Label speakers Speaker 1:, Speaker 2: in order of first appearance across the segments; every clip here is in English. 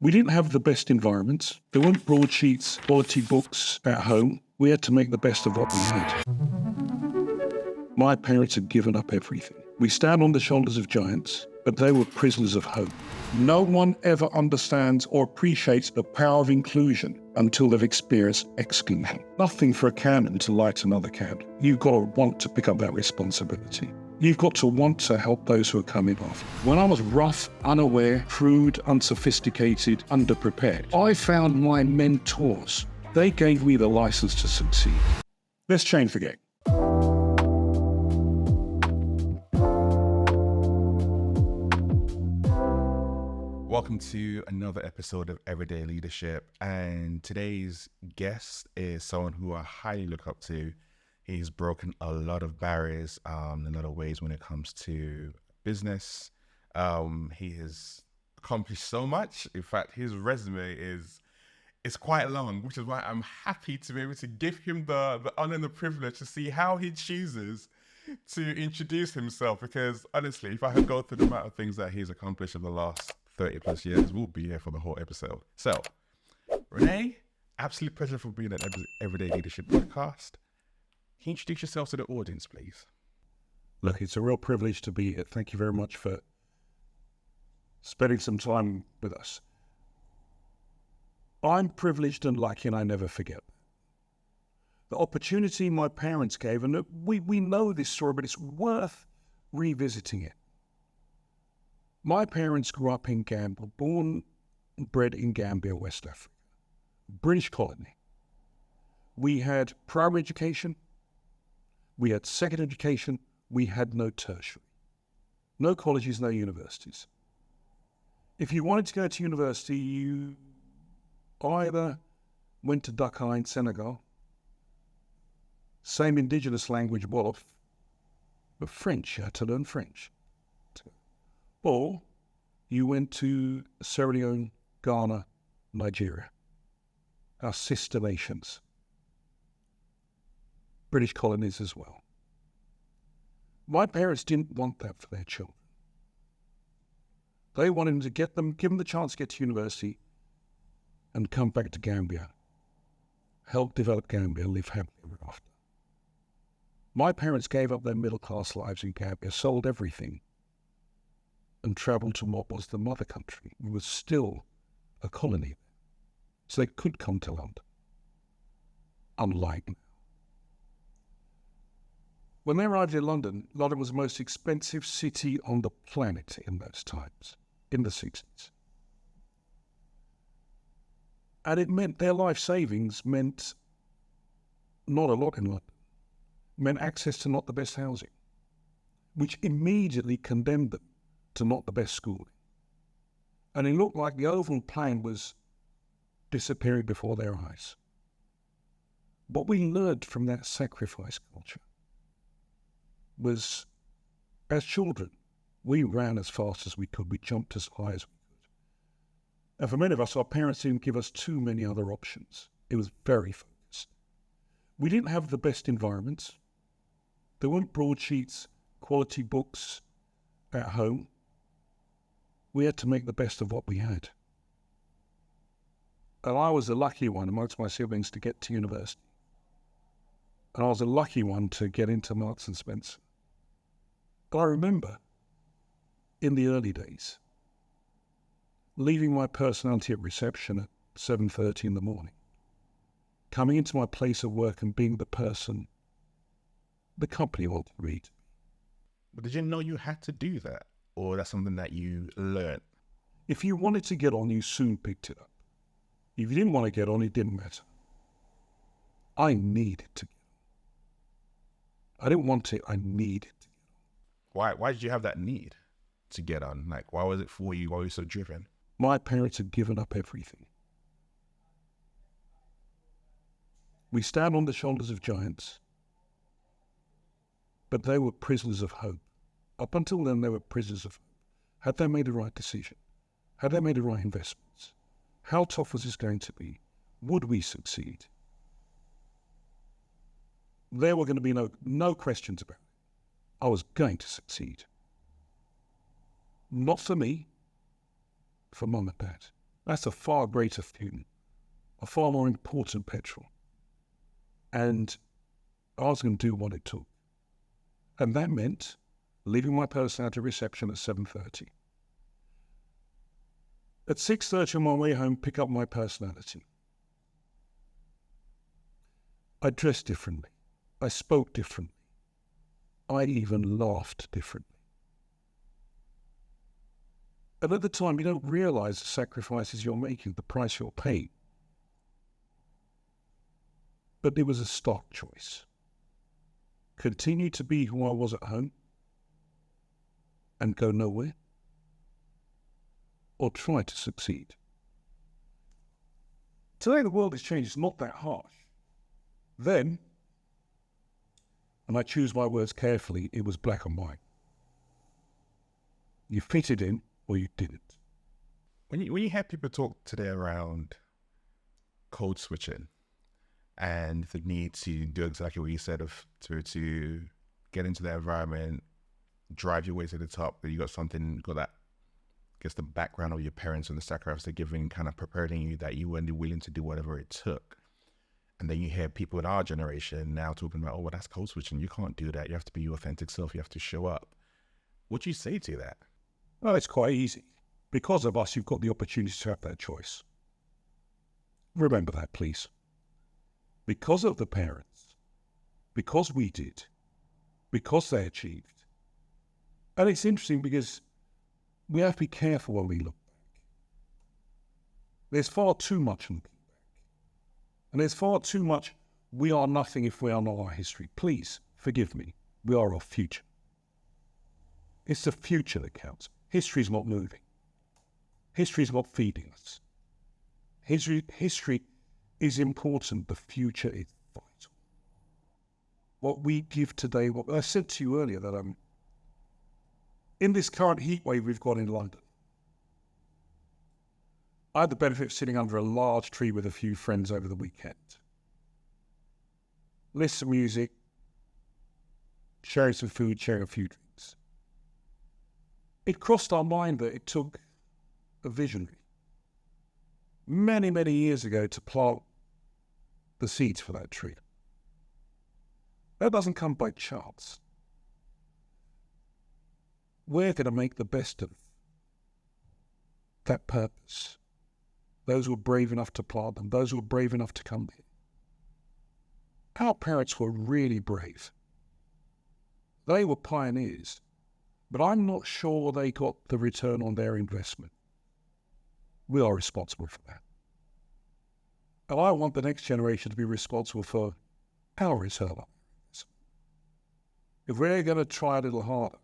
Speaker 1: We didn't have the best environments. There weren't broadsheets, quality books at home. We had to make the best of what we had. My parents had given up everything. We stand on the shoulders of giants, but they were prisoners of hope. No one ever understands or appreciates the power of inclusion until they've experienced exclusion. Nothing for a cannon to light another candle. You've got to want to pick up that responsibility. You've got to want to help those who are coming off. When I was rough, unaware, crude, unsophisticated, underprepared, I found my mentors. They gave me the license to succeed. Let's change the game.
Speaker 2: Welcome to another episode of Everyday Leadership, and today's guest is someone who I highly look up to. He's broken a lot of barriers in a lot of ways when it comes to business. He has accomplished so much. In fact, his resume is quite long, which is why I'm happy to be able to give him the honor and the privilege to see how he chooses to introduce himself. Because honestly, if I could go through the amount of things that he's accomplished in the last 30 plus years, we'll be here for the whole episode. So, Rene, absolute pleasure for being at Everyday Leadership Podcast. Can you introduce yourself to the audience, please?
Speaker 1: Look, it's a real privilege to be here. Thank you very much for spending some time with us. I'm privileged and lucky, and I never forget the opportunity my parents gave. And we know this story, but it's worth revisiting it. My parents grew up in Gambia, born and bred in Gambia, West Africa, British colony. We had primary education, we had second education, we had no tertiary. No colleges, no universities. If you wanted to go to university, you either went to Dakar in Senegal, same indigenous language, Wolof, but French, you had to learn French. Or you went to Sierra Leone, Ghana, Nigeria, our sister nations, British colonies as well. My parents didn't want that for their children. They wanted to give them the chance to get to university and come back to Gambia, help develop Gambia, live happily ever after. My parents gave up their middle-class lives in Gambia, sold everything, and travelled to what was the mother country. It was still a colony, so they could come to London, unlike now. When they arrived in London, London was the most expensive city on the planet in those times, in the 60s. And it meant their life savings meant not a lot in London. It meant access to not the best housing, which immediately condemned them to not the best schooling. And it looked like the overall plan was disappearing before their eyes. What we learned from that sacrifice culture was, as children, we ran as fast as we could, we jumped as high as we could. And for many of us, our parents didn't give us too many other options. It was very focused. We didn't have the best environments. There weren't broadsheets, quality books at home. We had to make the best of what we had. And I was the lucky one amongst my siblings to get to university. And I was the lucky one to get into Marks and Spencer. But I remember, in the early days, leaving my personality at reception at 7:30 in the morning, coming into my place of work and being the person the company wanted to read.
Speaker 2: But did you know you had to do that? Or that's something that you learned?
Speaker 1: If you wanted to get on, you soon picked it up. If you didn't want to get on, it didn't matter. I needed to get on. I didn't want it, I needed to get on.
Speaker 2: Why did you have that need to get on? Like, why was it for you? Why were you so driven?
Speaker 1: My parents had given up everything. We stand on the shoulders of giants, but they were prisoners of hope. Up until then, they were prisoners of hope. Had they made the right decision? Had they made the right investments? How tough was this going to be? Would we succeed? There were going to be no questions about it. I was going to succeed. Not for me, for Mum and Dad. That's a far greater fuel, a far more important petrol. And I was going to do what it took. And that meant leaving my person at a reception at 7:30. At 6:30 on my way home, pick up my personality. I dressed differently. I spoke differently. I even laughed differently. And at the time, you don't realize the sacrifices you're making, the price you're paying. But it was a stark choice. Continue to be who I was at home and go nowhere, or try to succeed. Today the world has changed. It's not that harsh. Then, and I choose my words carefully, it was black and white. You fitted in or you didn't.
Speaker 2: When you hear people talk today around code switching and the need to do exactly what you said to get into the environment, drive your way to the top, that you got that, I guess, the background of your parents and the sacrifice they're giving, kind of preparing you that you weren't willing to do whatever it took. And then you hear people in our generation now talking about, oh, well, that's code switching. You can't do that. You have to be your authentic self. You have to show up. What do you say to that?
Speaker 1: Well, it's quite easy. Because of us, you've got the opportunity to have that choice. Remember that, please. Because of the parents, because we did, because they achieved. And it's interesting because we have to be careful when we look back. There's far too much looking back. And there's far too much, we are nothing if we are not our history. Please, forgive me, we are our future. It's the future that counts. History is not moving. History is not feeding us. History is important. The future is vital. What we give today, what I said to you earlier, that in this current heat wave we've got in London, I had the benefit of sitting under a large tree with a few friends over the weekend. Listen to music, sharing some food, sharing a few drinks. It crossed our mind that it took a visionary many, many years ago to plant the seeds for that tree. That doesn't come by chance. We're going to make the best of that purpose. Those who were brave enough to plant them, those who were brave enough to come here. Our parents were really brave. They were pioneers, but I'm not sure they got the return on their investment. We are responsible for that. And I want the next generation to be responsible for our return on investment. If we're going to try a little harder,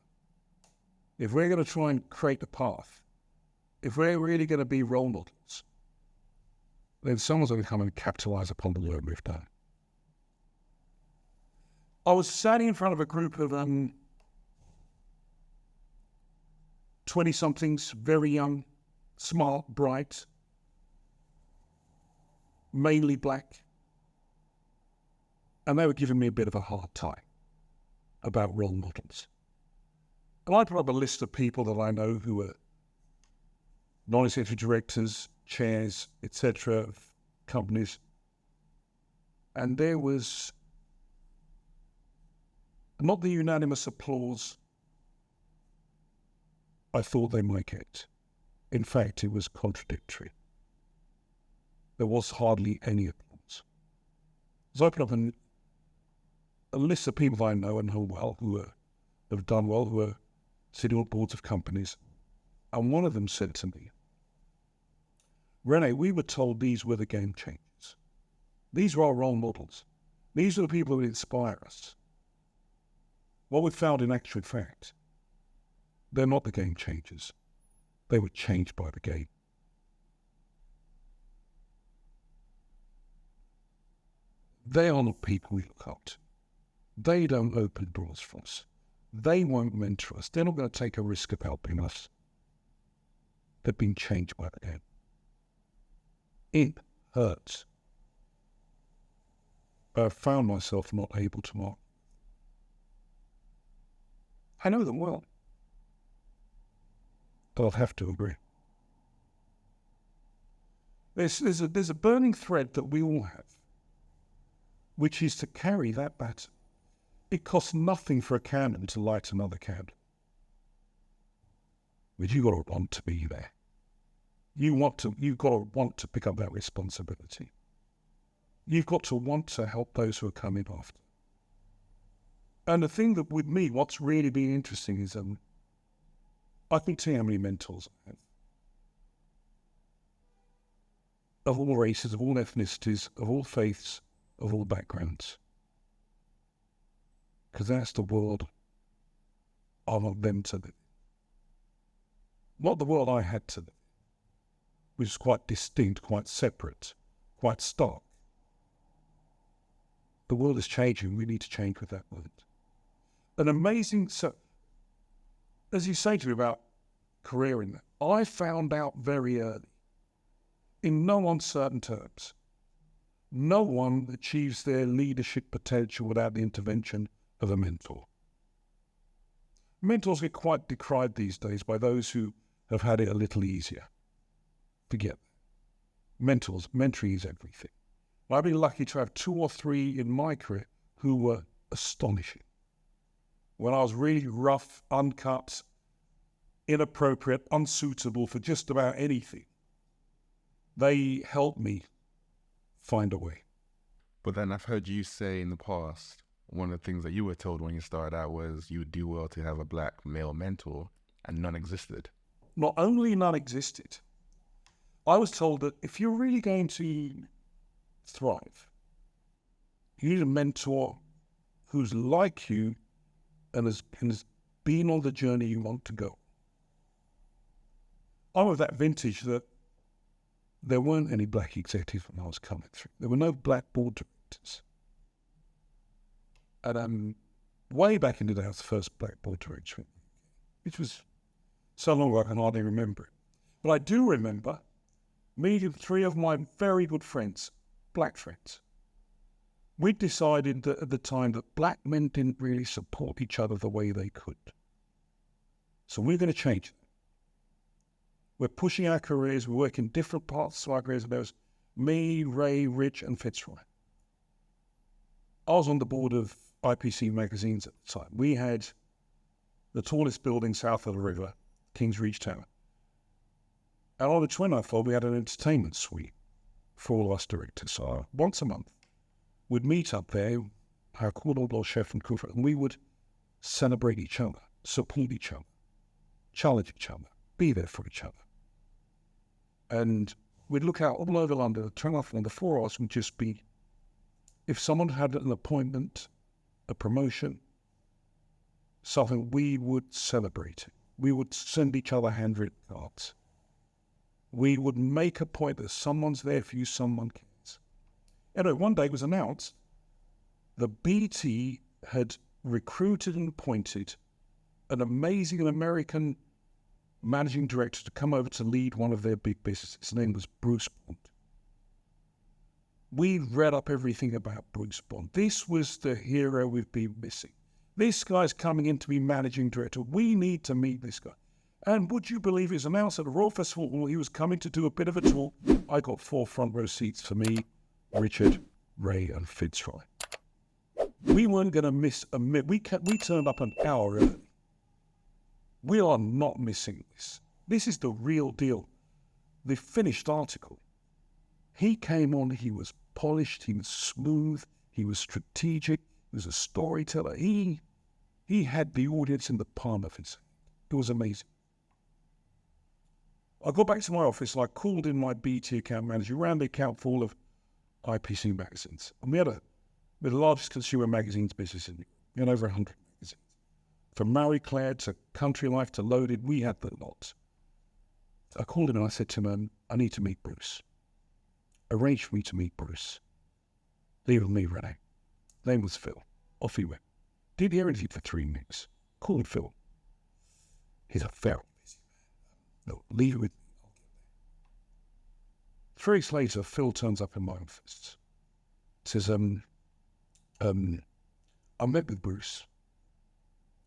Speaker 1: if we're going to try and create a path, if we're really going to be role models, then someone's going to come and capitalize upon the work we've done. I was standing in front of a group of 20-somethings, very young, smart, bright, mainly black, and they were giving me a bit of a hard time about role models. And I put up a list of people that I know who were non-executive directors, chairs, etc. of companies. And there was not the unanimous applause I thought they might get. In fact, it was contradictory. There was hardly any applause. So I put up a list of people I know and know well, who have done well, who are sitting on boards of companies. And one of them said to me, Rene, we were told these were the game changers. These are our role models. These are the people who inspire us. What we found in actual fact, they're not the game changers. They were changed by the game. They are not people we look up to. They don't open doors for us. They won't mentor us. They're not going to take a risk of helping us. They've been changed by the game. It hurts. But I found myself not able to mark. I know them well. But I'll have to agree. There's a burning thread that we all have, which is to carry that baton. It costs nothing for a candle to light another candle. But you've got to want to be there. You've got to want to pick up that responsibility. You've got to want to help those who are coming after. And the thing that with me, what's really been interesting is I can tell you how many mentors I have. Of all races, of all ethnicities, of all faiths, of all backgrounds. Because that's the world I want them to live. Not the world I had to live, which is quite distinct, quite separate, quite stark. The world is changing. We need to change with that world. An amazing, so as you say to me about career in that, I found out very early, in no uncertain terms, no one achieves their leadership potential without the intervention of a mentor. Mentors get quite decried these days by those who have had it a little easier. Forget that. Mentors, mentoring is everything. I've been lucky to have 2 or 3 in my career who were astonishing. When I was really rough, uncut, inappropriate, unsuitable for just about anything, they helped me find a way.
Speaker 2: But then I've heard you say in the past, one of the things that you were told when you started out was you would do well to have a black male mentor, and none existed.
Speaker 1: Not only none existed, I was told that if you're really going to thrive, you need a mentor who's like you and has been on the journey you want to go. I'm of that vintage that there weren't any black executives when I was coming through. There were no black board directors. And way back in the day, I was the first black board director, which was so long ago I can hardly remember it. But I do remember meeting 3 of my very good friends, black friends. We decided that at the time that black men didn't really support each other the way they could. So we're going to change that. We're pushing our careers. We work in different parts of our careers. There was me, Ray, Rich, and Fitzroy. I was on the board of IPC magazines at the time. We had the tallest building south of the river, King's Reach Tower. And on the twin I thought we had an entertainment suite for all us directors. So once a month, we'd meet up there, our cordon bleu chef and cook, and we would celebrate each other, support each other, challenge each other, be there for each other. And we'd look out all over London. The turn off on the 4 hours would just be, if someone had an appointment, a promotion, something, we would celebrate it. We would send each other handwritten cards. We would make a point that someone's there for you, someone cares. Anyway, one day it was announced the BT had recruited and appointed an amazing American managing director to come over to lead one of their big businesses. His name was Bruce Bond. We read up everything about Bruce Bond. This was the hero we've been missing. This guy's coming in to be managing director. We need to meet this guy. And would you believe it was announced at the Royal Festival he was coming to do a bit of a tour? I got 4 front row seats for me, Richard, Ray, and Fitzroy. We weren't going to miss a minute. We turned up an hour early. We are not missing this. This is the real deal. The finished article. He came on, he was polished, he was smooth, he was strategic, he was a storyteller. He had the audience in the palm of his hand. It was amazing. I got back to my office and I called in my BT account manager, ran the account for all of IPC magazines. And we had the largest consumer magazines business in Europe. We had over 100 magazines. From Marie Claire to Country Life to Loaded, we had the lot. I called him and I said to him, I need to meet Bruce. Arrange for me to meet Bruce. Leave it with me, Rene. Name was Phil. Off he went. Didn't hear anything for 3 minutes. Called Phil. He's a very busy man. No, leave it with me. 3 weeks later, Phil turns up in my office. Says, I met with Bruce.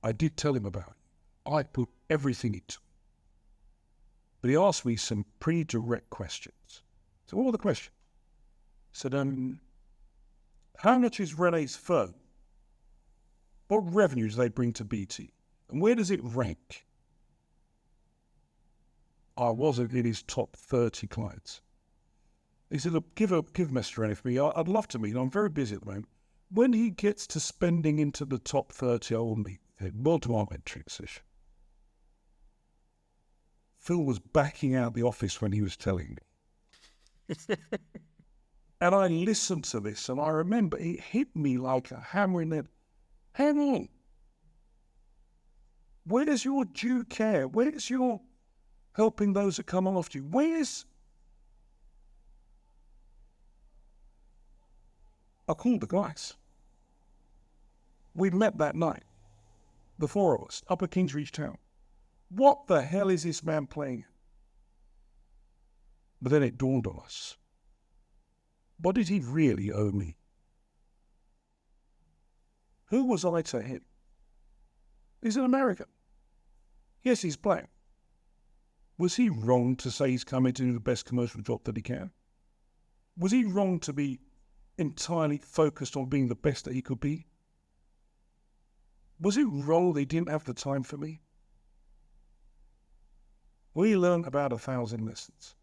Speaker 1: I did tell him about it. I put everything into it. But he asked me some pretty direct questions. So what were the questions? Said, how much is Rene's firm? What revenues they bring to BT? And where does it rank? I wasn't in his top 30 clients. He said, look, give Mr. Rene for me. I'd love to meet him. I'm very busy at the moment. When he gets to spending into the top 30, I will meet with him. Well, to our mentoring session. Phil was backing out the office when he was telling me. And I listened to this, and I remember it hit me like a hammer in the head. Hang on. Where's your due care? Where's your helping those that come after you? Where's... I called the guys. We met that night, the four of us, up at Kingsreach Town. What the hell is this man playing? But then it dawned on us. What did he really owe me? Who was I to him? He's an American. Yes, he's black. Was he wrong to say he's coming to do the best commercial job that he can? Was he wrong to be entirely focused on being the best that he could be? Was it wrong that he didn't have the time for me? We learned about 1,000 lessons.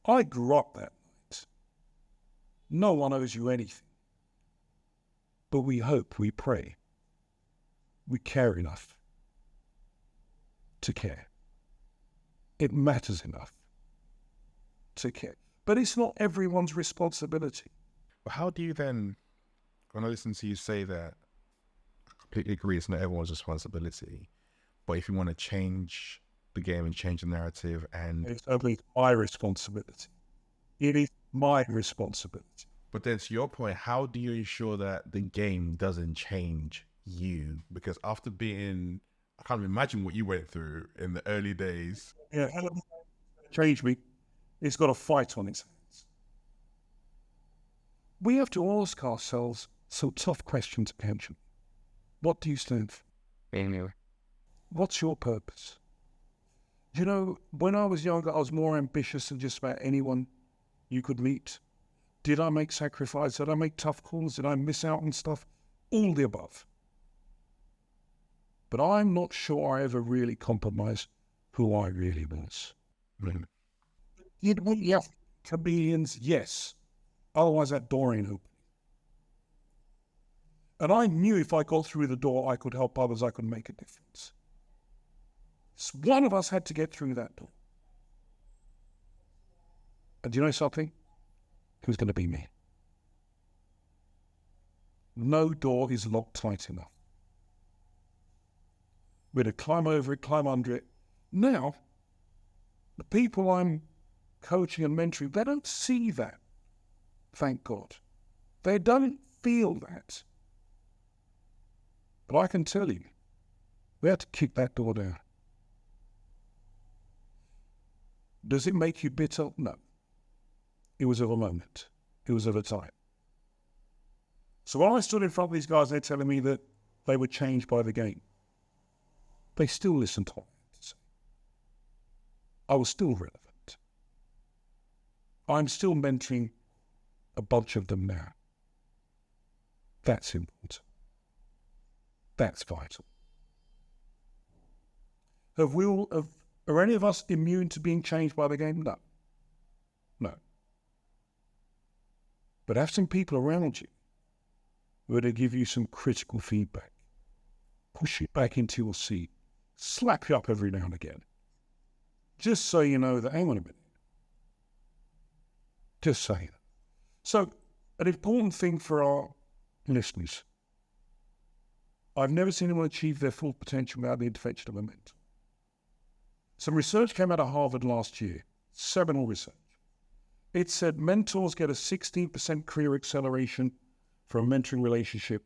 Speaker 1: I grew up that night. No one owes you anything. But we hope, we pray, we care enough to care. It matters enough to care. But it's not everyone's responsibility.
Speaker 2: But how do you then, when I listen to you say that, I completely agree, it's not everyone's responsibility. But if you want to change the game and change the narrative, and
Speaker 1: it's only my responsibility. It is my responsibility.
Speaker 2: But then to your point, how do you ensure that the game doesn't change you? Because after being, I can't imagine what you went through in the early days.
Speaker 1: Yeah, change me. It's got a fight on its hands. We have to ask ourselves some tough questions occasionally. What do you stand for?
Speaker 3: Anyway.
Speaker 1: What's your purpose? You know, when I was younger, I was more ambitious than just about anyone you could meet. Did I make sacrifices? Did I make tough calls? Did I miss out on stuff? All the above. But I'm not sure I ever really compromised who I really was.
Speaker 2: Really?
Speaker 1: Yeah, chameleons, yes. Otherwise, that door ain't open. And I knew if I got through the door, I could help others, I could make a difference. So one of us had to get through that door. And do you know something? It was going to be me. No door is locked tight enough. We're to climb over it, climb under it. Now, the people I'm coaching and mentoring, they don't see that, thank God. They don't feel that. But I can tell you, we had to kick that door down. Does it make you bitter? No. It was of a moment. It was of a time. So when I stood in front of these guys, they're telling me that they were changed by the game. They still listened to what I had to say. I was still relevant. I'm still mentoring a bunch of them now. That's important. That's vital. Are any of us immune to being changed by the game? No. No. But have some people around you who are to give you some critical feedback, push you back into your seat, slap you up every now and again, just so you know that, hang on a minute. Just saying. So, an important thing for our listeners, I've never seen anyone achieve their full potential without the intervention of a mentor. Some research came out of Harvard last year, seminal research. It said mentors get a 16% career acceleration for a mentoring relationship.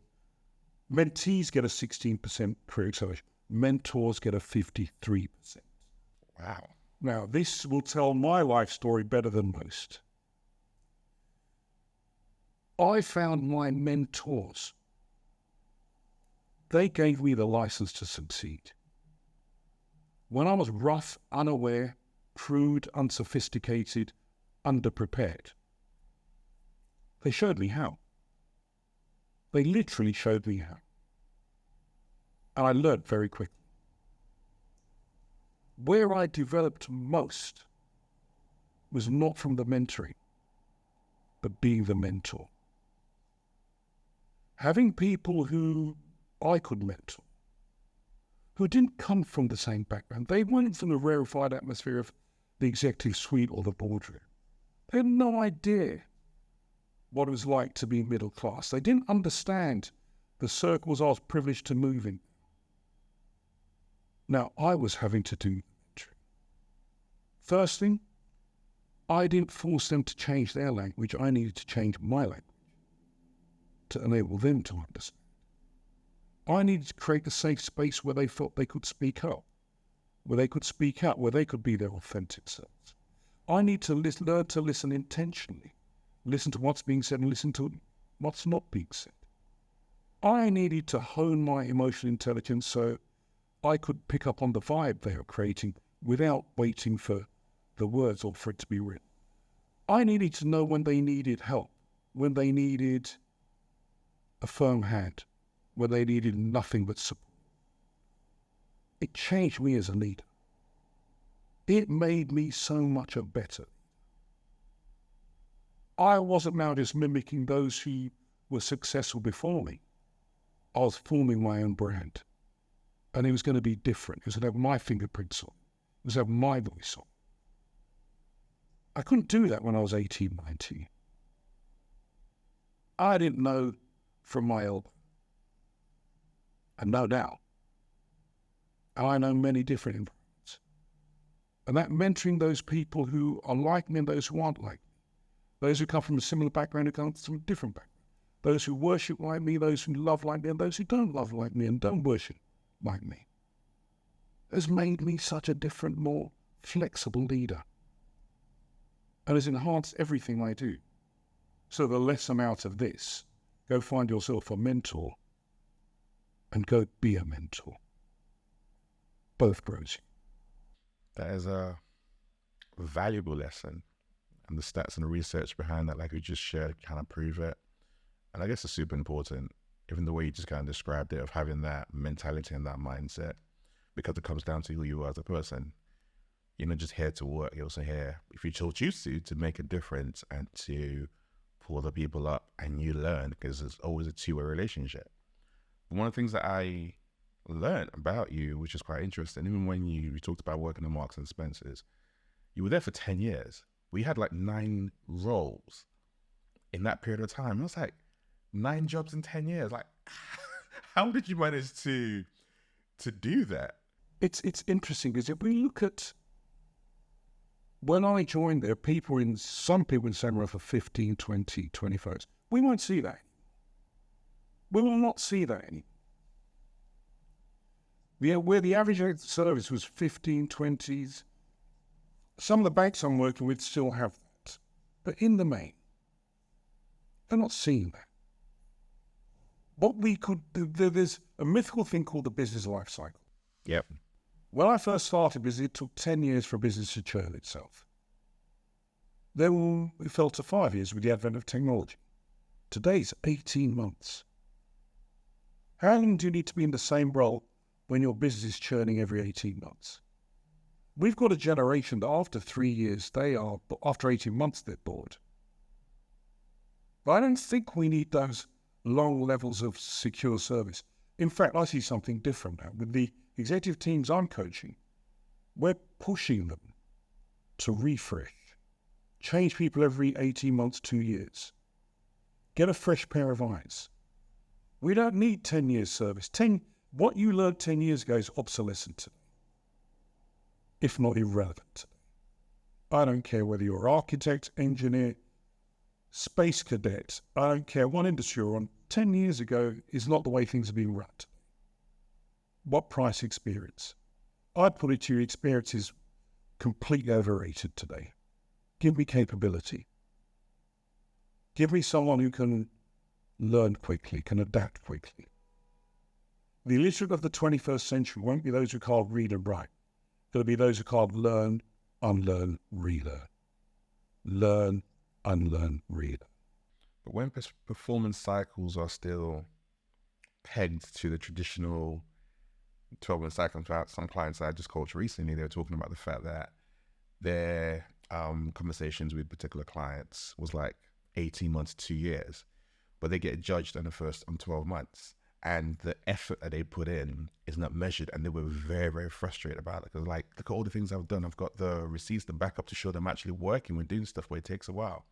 Speaker 1: Mentees get a 16% career acceleration. Mentors get a 53%.
Speaker 2: Wow.
Speaker 1: Now, this will tell my life story better than most. I found my mentors. They gave me the license to succeed. When I was rough, unaware, crude, unsophisticated, underprepared. They showed me how. They literally showed me how. And I learned very quickly. Where I developed most was not from the mentoring, but being the mentor. Having people who I could mentor, who didn't come from the same background. They weren't from the rarefied atmosphere of the executive suite or the boardroom. They had no idea what it was like to be middle class. They didn't understand the circles I was privileged to move in. Now, I was having to do mentoring. First thing, I didn't force them to change their language. I needed to change my language to enable them to understand. I needed to create a safe space where they felt they could speak up, where they could speak out, where they could be their authentic selves. I need to learn to listen intentionally, listen to what's being said and listen to what's not being said. I needed to hone my emotional intelligence so I could pick up on the vibe they are creating without waiting for the words or for it to be written. I needed to know when they needed help, when they needed a firm hand, when they needed nothing but support. It changed me as a leader. It made me so much a better. I wasn't now just mimicking those who were successful before me. I was forming my own brand. And it was going to be different. It was going to have my fingerprints on. It was going to have my voice on. I couldn't do that when I was 18, 19. I didn't know from my elbow. And know now. I know many different environments. And that mentoring those people who are like me and those who aren't like me. Those who come from a similar background who come from a different background. Those who worship like me, those who love like me, and those who don't love like me and don't worship like me. Has made me such a different, more flexible leader. And has enhanced everything I do. So the lesson out of this, go find yourself a mentor and go be a mentor. Both grows you.
Speaker 2: That is a valuable lesson. And the stats and the research behind that, like we just shared, kind of prove it. And I guess it's super important, even the way you just kind of described it, of having that mentality and that mindset, because it comes down to who you are as a person. You're not just here to work, you're also here, if you choose to make a difference and to pull other people up and you learn, because it's always a two-way relationship. But one of the things that I learned about you, which is quite interesting, even when you talked about working at Marks and Spencer's, you were there for 10 years. We had like 9 roles in that period of time. I was like, 9 jobs in 10 years. Like, how did you manage to do that?
Speaker 1: It's interesting because if we look at when I joined there, some people in Samurai for 15, 20, 25 years. We won't see that. We will not see that anymore. Where the average age of service was 15, 20s, some of the banks I'm working with still have that. But in the main, they're not seeing that. What we could do, there's a mythical thing called the business life cycle.
Speaker 2: Yep.
Speaker 1: When I first started, it took 10 years for a business to churn itself. Then we fell to 5 years with the advent of technology. Today's 18 months. How long do you need to be in the same role when your business is churning every 18 months? We've got a generation that after 3 years, after 18 months, they're bored. But I don't think we need those long levels of secure service. In fact, I see something different now. With the executive teams I'm coaching, we're pushing them to refresh, change people every 18 months, 2 years, get a fresh pair of eyes. We don't need 10 years service. What you learned 10 years ago is obsolescent today, if not irrelevant today. I don't care whether you're architect, engineer, space cadet, I don't care what industry you're on, 10 years ago is not the way things are being run today. What price experience? I'd put it to you, experience is completely overrated today. Give me capability. Give me someone who can learn quickly, can adapt quickly. The illiterate of the 21st century won't be those who can't read and write. It'll be those who can't learn, unlearn, relearn. learn, unlearn, relearn.
Speaker 2: But when performance cycles are still pegged to the traditional 12-month cycle, some clients that I just coached recently, they were talking about the fact that their conversations with particular clients was like 18 months, 2 years, but they get judged on the first 12 months. And the effort that they put in is not measured. And they were very, very frustrated about it. Because like, look at all the things I've done. I've got the receipts, the backup to show them actually working. We're doing stuff where it takes a while.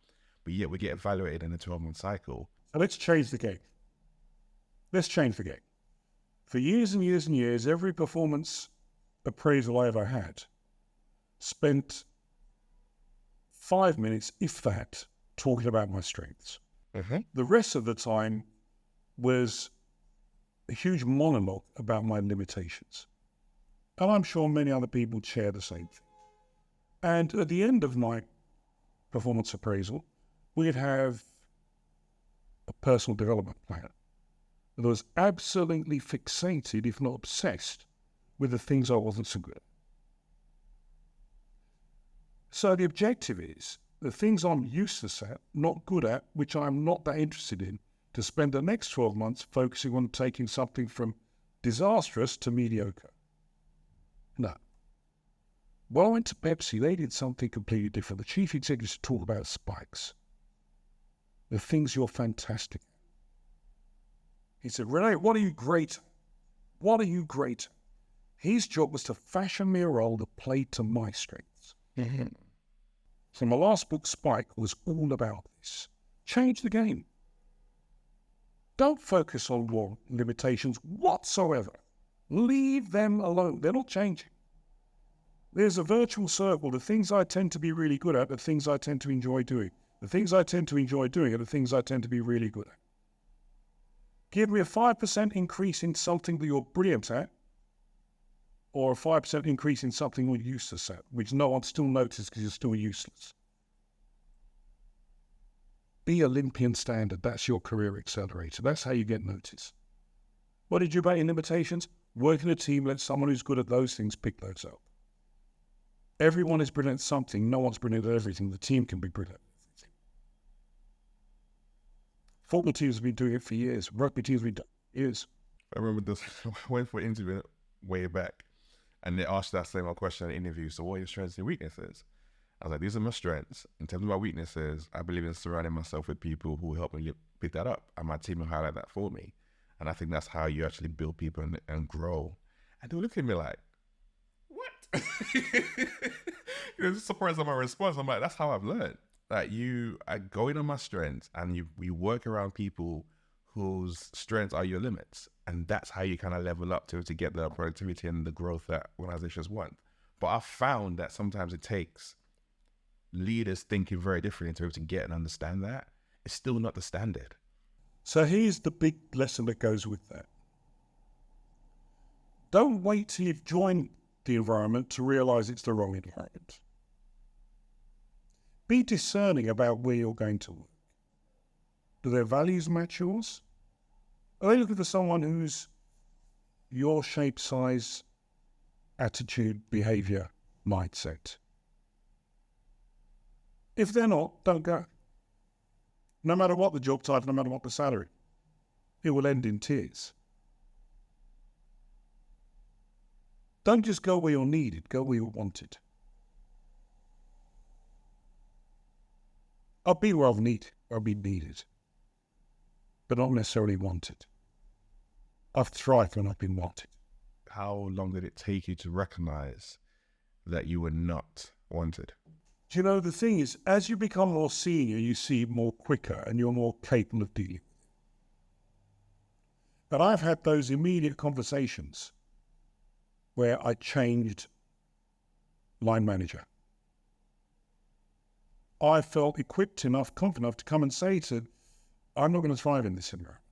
Speaker 2: But yet we get evaluated in a 12-month cycle.
Speaker 1: So let's change the game. Let's change the game. For years and years and years, every performance appraisal I ever had spent 5 minutes, if that, talking about my strengths.
Speaker 2: Mm-hmm.
Speaker 1: The rest of the time was a huge monologue about my limitations. And I'm sure many other people share the same thing. And at the end of my performance appraisal, we'd have a personal development plan that was absolutely fixated, if not obsessed, with the things I wasn't so good at. So the objective is the things I'm useless at, not good at, which I'm not that interested in, to spend the next 12 months focusing on taking something from disastrous to mediocre. No. When I went to Pepsi, they did something completely different. The chief executive talked about spikes, the things you're fantastic at. He said, René, what are you great at? What are you great at? His job was to fashion me a role that played to my strengths. So my last book, Spike, was all about this. Change the game. Don't focus on your limitations whatsoever. Leave them alone. They're not changing. There's a virtual circle. The things I tend to be really good at, the things I tend to enjoy doing. The things I tend to enjoy doing are the things I tend to be really good at. Give me a 5% increase in something that you're brilliant at, or a 5% increase in something you're useless at, which no one still notices because you're still useless. Be Olympian standard. That's your career accelerator. That's how you get noticed. What did you about in limitations? Work in a team, let someone who's good at those things pick those up. Everyone is brilliant at something. No one's brilliant at everything. The team can be brilliant at everything. Football teams have been doing it for years. Rugby teams have been doing it for years.
Speaker 2: I remember this, I went for an interview way back, and they asked that same question in the interview. So what are your strengths and weaknesses? I was like, these are my strengths. In terms of my weaknesses, I believe in surrounding myself with people who help me pick that up. And my team will highlight that for me. And I think that's how you actually build people and grow. And they were looking at me like, what? Surprised at my response. I'm like, that's how I've learned. Like I go in on my strengths and we work around people whose strengths are your limits. And that's how you kind of level up to get the productivity and the growth that organizations want. But I've found that sometimes it takes leaders thinking very differently to be able to get and understand that. It's still not the standard.
Speaker 1: So here's the big lesson that goes with that. Don't wait till you've joined the environment to realize it's the wrong environment. Be discerning about where you're going to work. Do their values match yours? Are they looking for someone who's your shape, size, attitude, behavior, mindset? If they're not, don't go. No matter what the job title, no matter what the salary, it will end in tears. Don't just go where you're needed, go where you're wanted. I'll be where I'll be needed, but not necessarily wanted. I've thrived when I've been wanted.
Speaker 2: How long did it take you to recognize that you were not wanted?
Speaker 1: Do you know, the thing is, as you become more senior, you see more quicker and you're more capable of dealing with it. But I've had those immediate conversations where I changed line manager. I felt equipped enough, confident enough to come and say to, I'm not going to thrive in this environment.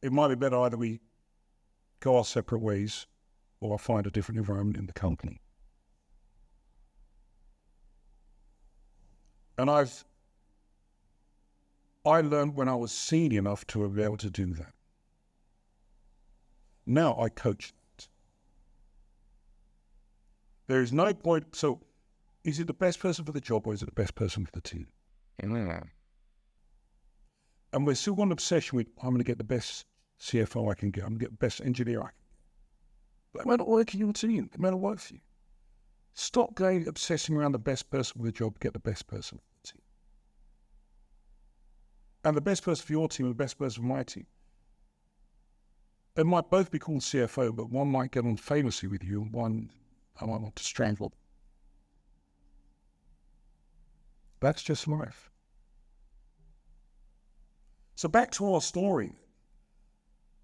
Speaker 1: It might be better either we go our separate ways or I find a different environment in the company. And I learned when I was senior enough to be able to do that. Now I coach that. There is no point. So Is it the best person for the job or is it the best person for the team?
Speaker 2: Yeah.
Speaker 1: And we're still on an obsession with, I'm going to get the best CFO I can get. I'm going to get the best engineer I can get. But it might not work in your team. It might not work for you. Stop obsessing around the best person for the job, get the best person for the team. And the best person for your team and the best person for my team. They might both be called CFO, but one might get on famously with you and one I might want to strangle. That's just life. So back to our story.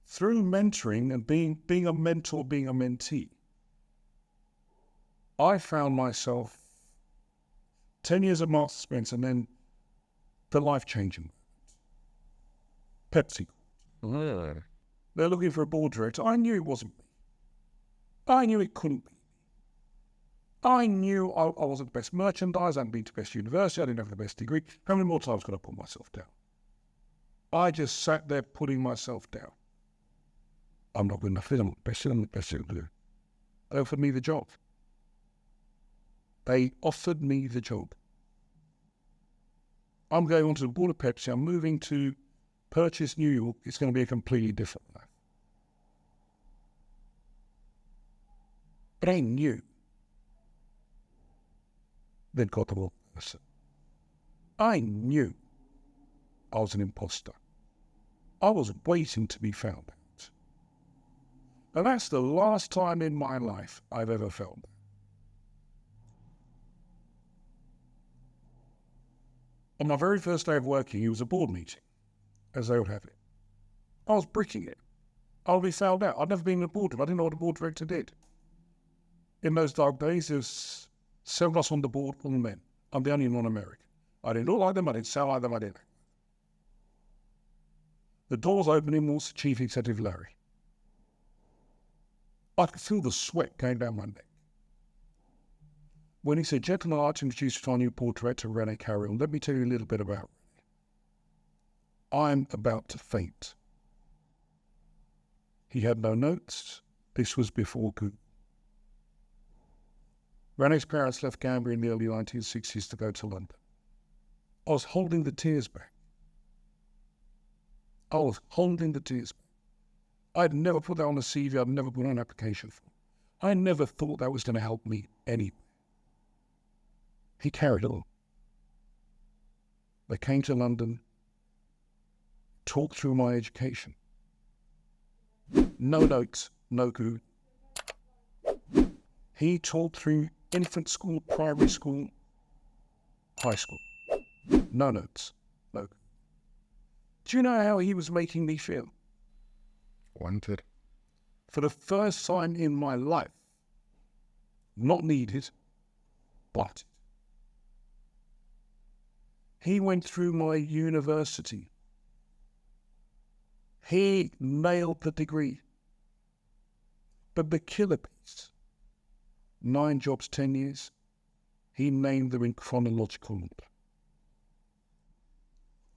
Speaker 1: Through mentoring and being a mentor, being a mentee, I found myself 10 years at Marks & Spencer and then the life-changing Pepsi. They're looking for a board director. I knew it wasn't me. I knew it couldn't be. I knew I wasn't the best merchandise. I hadn't been to the best university. I didn't have the best degree. How many more times could I put myself down? I just sat there putting myself down. I'm not good enough. I'm not the best. I'm the best to do. They offered me the job. They offered me the job. I'm going on to the board of Pepsi. I'm moving to Purchase, New York. It's going to be a completely different life. But I knew they'd got the wrong person. I knew I was an imposter. I was waiting to be found out. And that's the last time in my life I've ever felt that. On my very first day of working, it was a board meeting, as they would have it. I was bricking it. I'll be found out. I'd never been in a boardroom. I didn't know what a board director did. In those dark days, there was 7 of us on the board, all men. I'm the only non-American. I didn't look like them, I didn't sound like them, I didn't. The doors opening was the Chief Executive, Larry. I could feel the sweat going down my neck. When he said, "Gentlemen, I'd like to introduce you to our new board director, Rene Carayol. Let me tell you a little bit about Rene." I'm about to faint. He had no notes. This was before Google. Rene's parents left Gambia in the early 1960s to go to London. I was holding the tears back. I'd never put that on a CV. I'd never put on an application form. I never thought that was going to help me anyway. He carried on. They came to London, talked through my education. No notes, no good. He talked through infant school, primary school, high school. No notes, no good. Do you know how he was making me feel?
Speaker 2: Wanted.
Speaker 1: For the first time in my life, not needed, but he went through my university. He nailed the degree. But the killer piece, 9 jobs, 10 years, he named them in chronological order.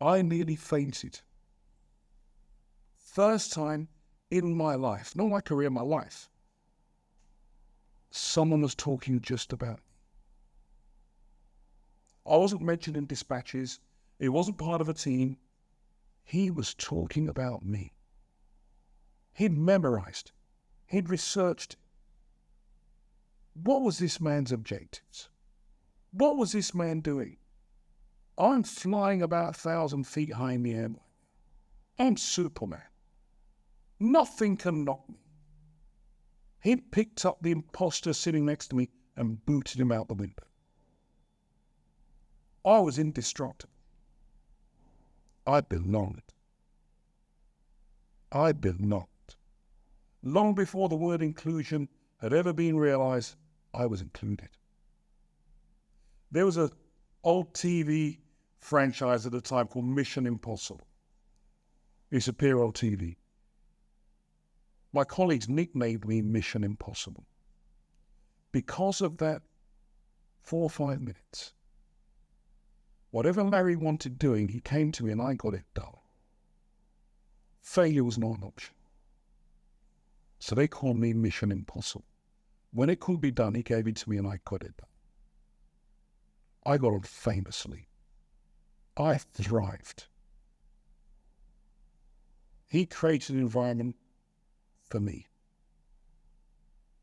Speaker 1: I nearly fainted. First time in my life, not my career, my life, someone was talking just about me. I wasn't mentioned in dispatches. It wasn't part of a team. He was talking about me. He'd memorized. He'd researched. What was this man's objectives? What was this man doing? I'm flying about 1,000 feet high in the air. I'm Superman. Nothing can knock me. He'd picked up the imposter sitting next to me and booted him out the window. I was indestructible. I belonged. Long before the word inclusion had ever been realized, I was included. There was an old TV franchise at the time called Mission Impossible. It used to appear on TV. My colleagues nicknamed me Mission Impossible. Because of that 4 or 5 minutes, whatever Larry wanted doing, he came to me and I got it done. Failure was not an option. So they called me Mission Impossible. When it could be done, he gave it to me and I got it done. I got on famously. I thrived. He created an environment for me.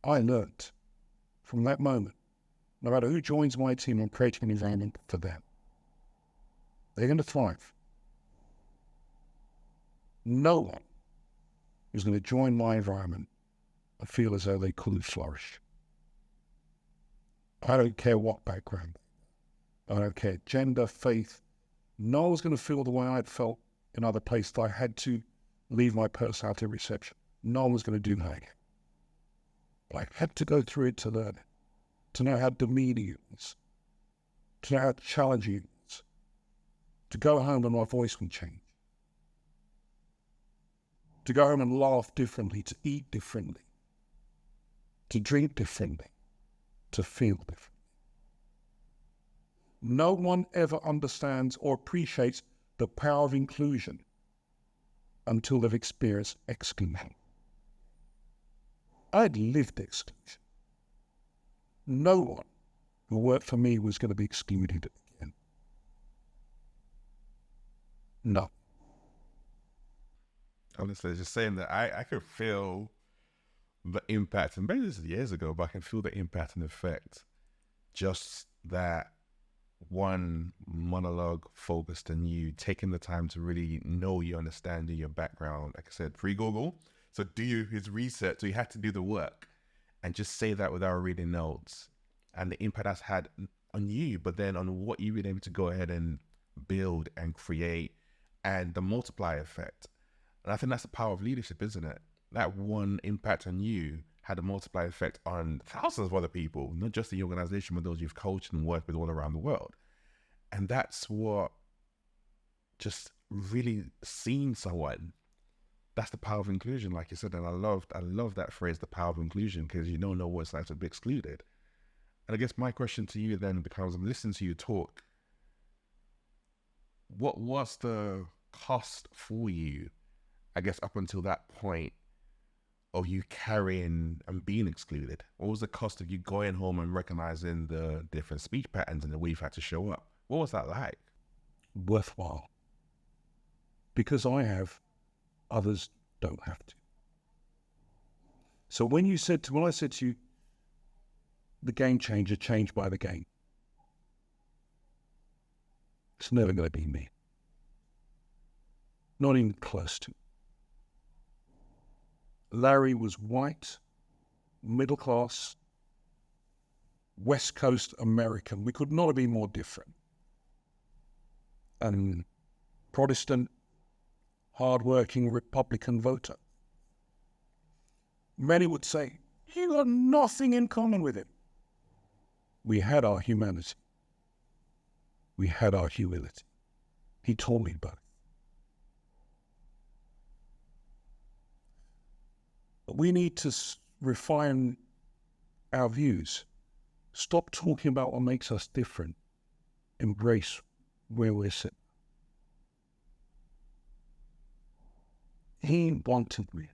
Speaker 1: I learnt from that moment, no matter who joins my team, I'm creating an environment for them. They're going to thrive. No one is going to join my environment and feel as though they couldn't flourish. I don't care what background. I don't care gender, faith. No one's going to feel the way I'd felt in other places. I had to leave my personality reception. No one was going to do that again. But I had to go through it to learn it, to know how demeaning it was, to know how challenging it was, to go home and my voice would change, to go home and laugh differently, to eat differently, to drink differently, to feel differently. No one ever understands or appreciates the power of inclusion until they've experienced exclusion. I'd lived exclusion. No one who worked for me was going to be excluded again. No.
Speaker 2: Honestly, just saying that I could feel the impact, and maybe this is years ago, but I can feel the impact and effect. Just that one monologue focused on you, taking the time to really know you, understand your background. Like I said, pre-Google. So do his research. So he had to do the work and just say that without reading notes, and the impact that's had on you, but then on what you've been able to go ahead and build and create, and the multiplier effect. And I think that's the power of leadership, isn't it? That one impact on you had a multiplier effect on thousands of other people, not just the organization, but those you've coached and worked with all around the world. And that's what just really seeing someone. That's the power of inclusion, like you said. And I love that phrase, the power of inclusion, because you don't know what it's like to be excluded. And I guess my question to you then becomes, I'm listening to you talk, what was the cost for you, I guess, up until that point of you carrying and being excluded? What was the cost of you going home and recognizing the different speech patterns and the way you've had to show up? What was that like?
Speaker 1: Worthwhile. Because I have, others don't have to. So when I said to you, the game changer changed by the game, it's never going to be me. Not even close to. Larry was white, middle class, West Coast American. We could not have been more different. And Protestant, hard-working Republican voter. Many would say, you got nothing in common with him. We had our humanity. We had our humility. He taught me both. But we need to refine our views. Stop talking about what makes us different. Embrace where we're sitting. He wanted me.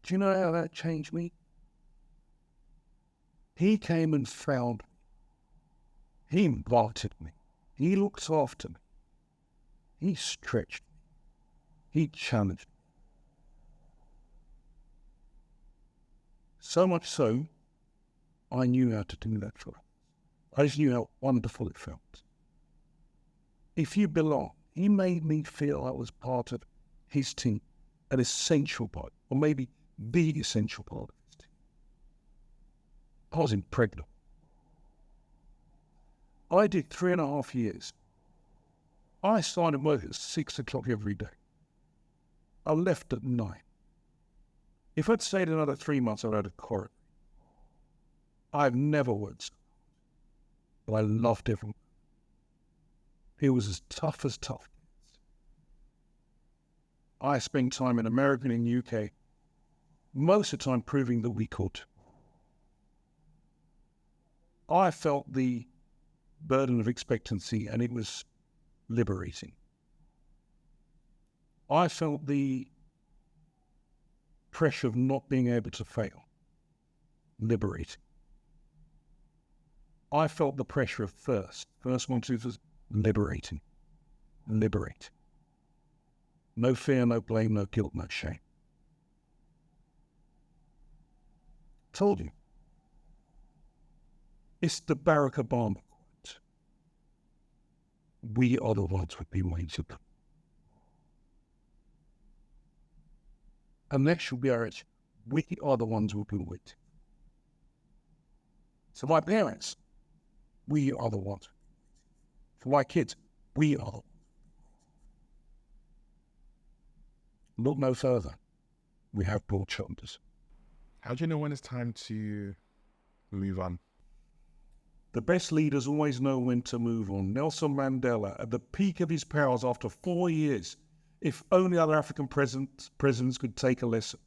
Speaker 1: Do you know how that changed me? He came and found me. He invited me. He looked after me. He stretched me. He challenged me. So much so, I knew how to do that for him. I just knew how wonderful it felt. If you belong, he made me feel I was part of his team, an essential part, or maybe the essential part of his team. I was impregnable. I did 3.5 years. I started work at 6 o'clock every day. I left at 9. If I'd stayed another 3 months, I'd had a quarrel. I've never worked, but I loved everyone. It was as tough as tough. I spent time in America and in the UK, most of the time proving that we could. I felt the burden of expectancy, and it was liberating. I felt the pressure of not being able to fail, liberating. I felt the pressure of first one to do was liberating. Liberate. No fear, no blame, no guilt, no shame. Told you. It's the Barack Obama quote. We are the ones with been waiting. And next will be our age. We are the ones who've been waiting. So my parents, we are the ones. For my kids, we are. Look no further. We have broad shoulders.
Speaker 2: How do you know when it's time to move on?
Speaker 1: The best leaders always know when to move on. Nelson Mandela, at the peak of his powers after 4 years, if only other African presidents could take a lesson,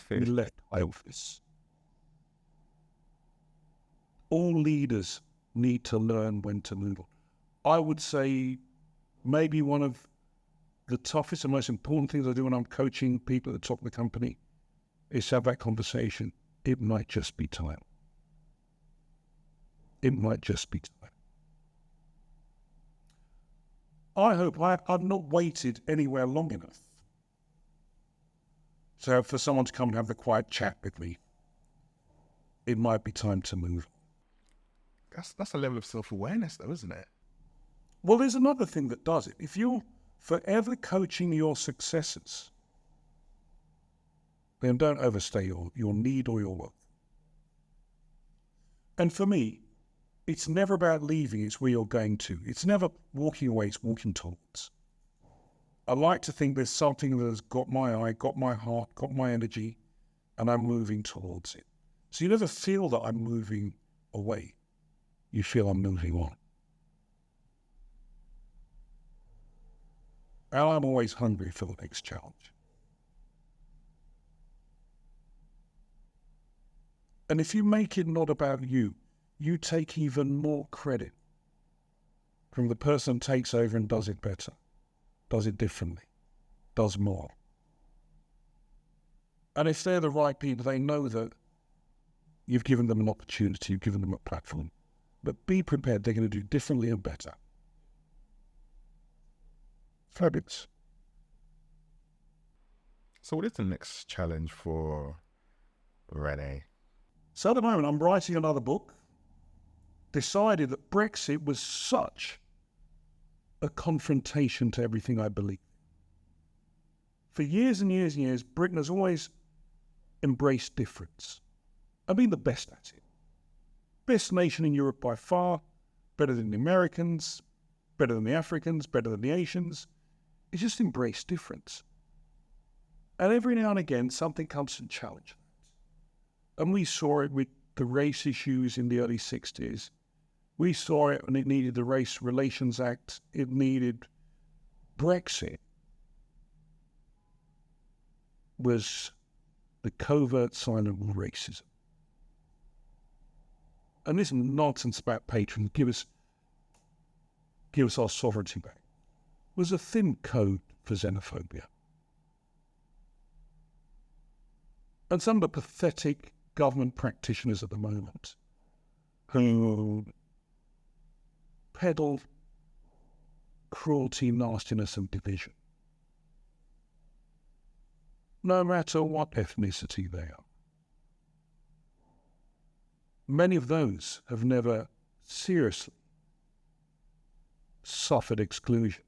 Speaker 1: he left office. All leaders need to learn when to move on. I would say maybe one of the toughest and most important things I do when I'm coaching people at the top of the company is have that conversation. It might just be time. It might just be time. I hope I've not waited anywhere long enough so for someone to come and have the quiet chat with me. It might be time to move on.
Speaker 2: That's a level of self-awareness though, isn't it?
Speaker 1: Well, there's another thing that does it. If you're forever coaching your successors, then don't overstay your need or your worth. And for me, it's never about leaving, it's where you're going to. It's never walking away, it's walking towards. I like to think there's something that has got my eye, got my heart, got my energy, and I'm moving towards it. So you never feel that I'm moving away. You feel I'm moving on. And I'm always hungry for the next challenge. And if you make it not about you, you take even more credit from the person who takes over and does it better, does it differently, does more. And if they're the right people, they know that you've given them an opportunity, you've given them a platform. But be prepared, they're going to do differently and better. Fabulous.
Speaker 2: So what is the next challenge for Rene?
Speaker 1: So at the moment, I'm writing another book. Decided that Brexit was such a confrontation to everything I believe. For years and years and years, Britain has always embraced difference. I've been the best at it. Best nation in Europe by far, better than the Americans, better than the Africans, better than the Asians. It's just embraced difference. And every now and again, something comes to challenge that. And we saw it with the race issues in the early 60s. We saw it when it needed the Race Relations Act. It needed Brexit. Was the covert silent racism. And this nonsense about patrons, give us our sovereignty back, was a thin code for xenophobia. And some of the pathetic government practitioners at the moment who peddle cruelty, nastiness and division, no matter what ethnicity they are. Many of those have never seriously suffered exclusion.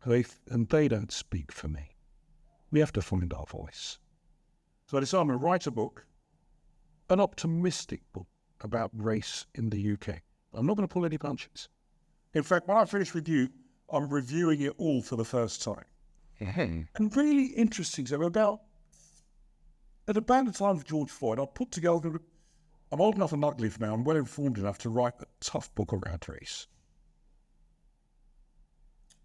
Speaker 1: And they don't speak for me. We have to find our voice. So I decided I'm going to write a book, an optimistic book about race in the UK. I'm not going to pull any punches. In fact, when I finish with you, I'm reviewing it all for the first time. And really interesting, so at about the time of George Floyd, I put together, I'm old enough and ugly now, I'm well informed enough to write a tough book around race.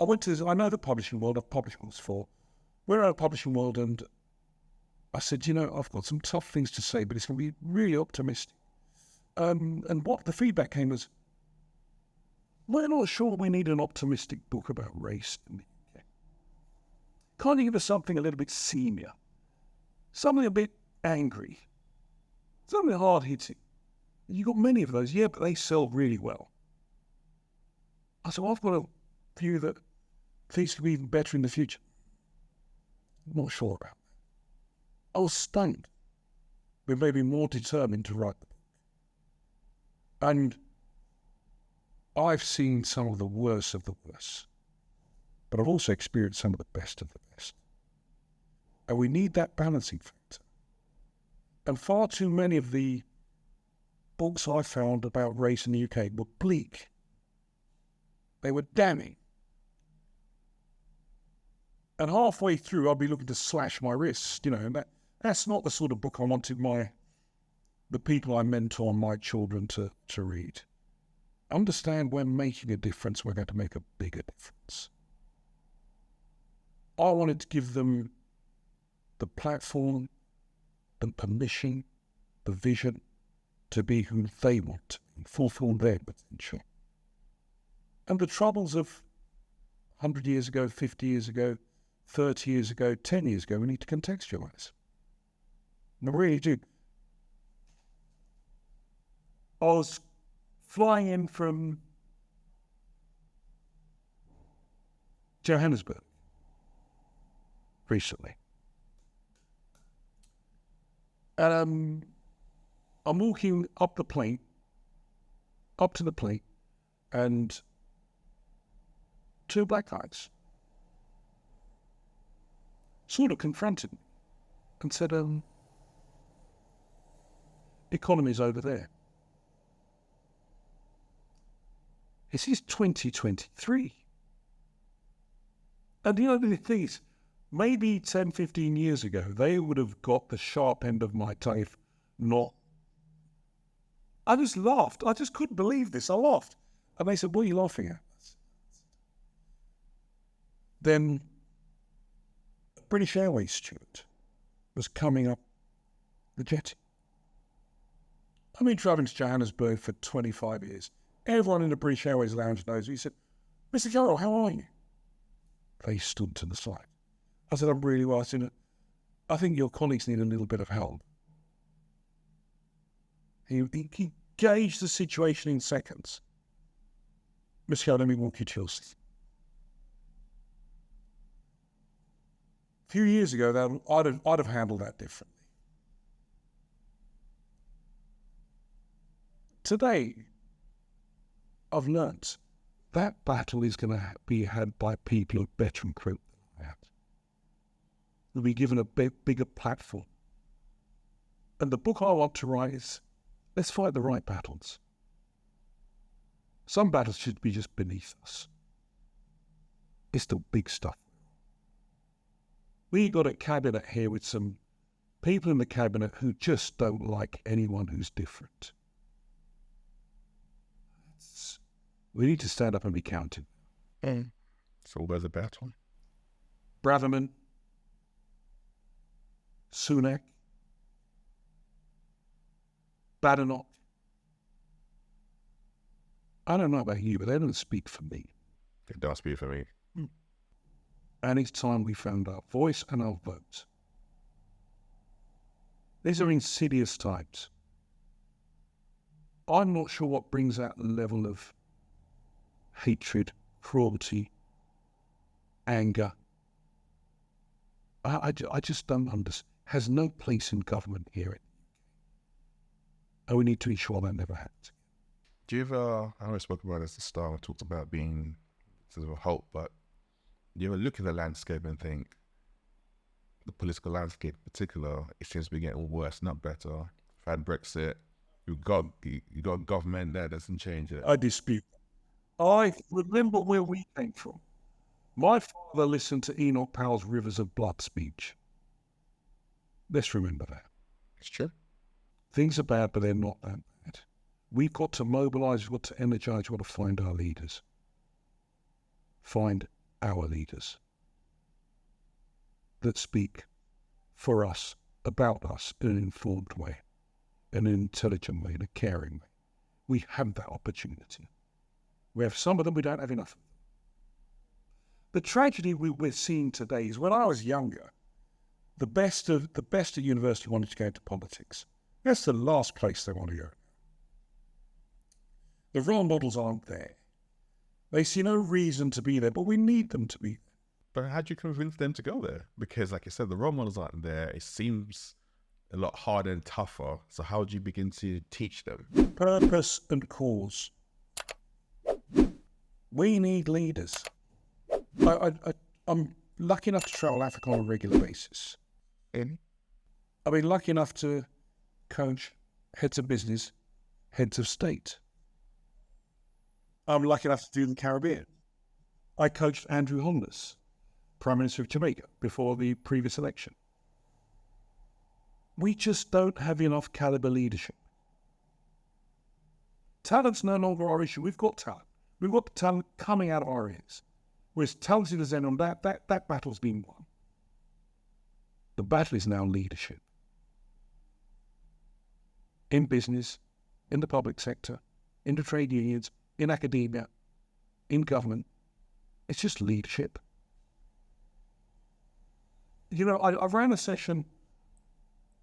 Speaker 1: I know the publishing world, I've published books for. We're in a publishing world, and I said, I've got some tough things to say, but it's going to be really optimistic. And what the feedback came was, we're not sure we need an optimistic book about race in the UK. Can't you give us something a little bit senior? Something a bit angry? Something hard-hitting? You got many of those, yeah, but they sell really well. I said, well, I've got a view that things could be even better in the future. I'm not sure about that. I was stunned, but maybe more determined to write the book. And I've seen some of the worst of the worst, but I've also experienced some of the best of the best. And we need that balancing factor. And far too many of the books I found about race in the UK were bleak. They were damning. And halfway through, I'd be looking to slash my wrists, and that's not the sort of book I wanted the people I mentor, my children, to read. Understand when making a difference, we're going to make a bigger difference. I wanted to give them the platform, the permission, the vision to be who they want to be, fulfill their potential. And the troubles of 100 years ago, 50 years ago, 30 years ago, 10 years ago, we need to contextualize. And I really do. I was flying in from Johannesburg recently. And I'm walking up to the plane, and two black guys sort of confronted me and said, economy's over there. This is 2023. And the thing is, maybe 10, 15 years ago, they would have got the sharp end of my teeth, not. I just laughed. I just couldn't believe this. I laughed. And they said, what are you laughing at? Then a British Airways steward was coming up the jetty. I've been travelling to Johannesburg for 25 years. Everyone in the British Airways lounge knows me. He said, Mr. Carayol, how are you? They stood to the side. I said, I'm really well. I said, I think your colleagues need a little bit of help. He gauged the situation in seconds. Mr. Carayol, let me walk you to your seat. A few years ago, I'd have handled that differently. Today, I've learnt that battle is going to be had by people who are better equipped than I am. They'll be given a bigger platform. And the book I want to write is, let's fight the right battles. Some battles should be just beneath us. It's the big stuff. We got a cabinet here with some people in the cabinet who just don't like anyone who's different. We need to stand up and be counted.
Speaker 2: So where's the battle?
Speaker 1: Braverman, Sunak, Badenoch. I don't know about you, but they don't speak for me.
Speaker 2: They don't speak for me.
Speaker 1: And it's time we found our voice and our vote. These are insidious times. I'm not sure what brings that level of hatred, cruelty, anger. I just don't understand. Has no place in government here. And we need to ensure that never happens.
Speaker 2: Do you ever, I always spoke about this at the start, I talked about being sort of a hope, but do you ever look at the landscape and think, the political landscape in particular, it seems to be getting worse, not better. We've had Brexit, you've got a government there that doesn't change it.
Speaker 1: I dispute. I remember where we came from. My father listened to Enoch Powell's Rivers of Blood speech. Let's remember that.
Speaker 2: It's true.
Speaker 1: Things are bad, but they're not that bad. We've got to mobilise, we've got to energise, we've got to find our leaders. Find our leaders that speak for us, about us, in an informed way, in an intelligent way, in a caring way. We have that opportunity. We have some of them, we don't have enough of them. The tragedy we're seeing today is when I was younger, the best at university wanted to go into politics. That's the last place they want to go. The role models aren't there. They see no reason to be there, but we need them to be there.
Speaker 2: But how do you convince them to go there? Because, like I said, the role models aren't there. It seems a lot harder and tougher. So how do you begin to teach them?
Speaker 1: Purpose and cause. We need leaders. I'm lucky enough to travel Africa on a regular basis. I've been lucky enough to coach heads of business, heads of state. I'm lucky enough to do the Caribbean. I coached Andrew Holness, Prime Minister of Jamaica, before the previous election. We just don't have enough caliber leadership. Talent's no longer our issue. We've got talent. We've got the talent coming out of our ears. We're as talented as anyone. That battle's been won. The battle is now leadership. In business, in the public sector, in the trade unions, in academia, in government. It's just leadership. You know, I ran a session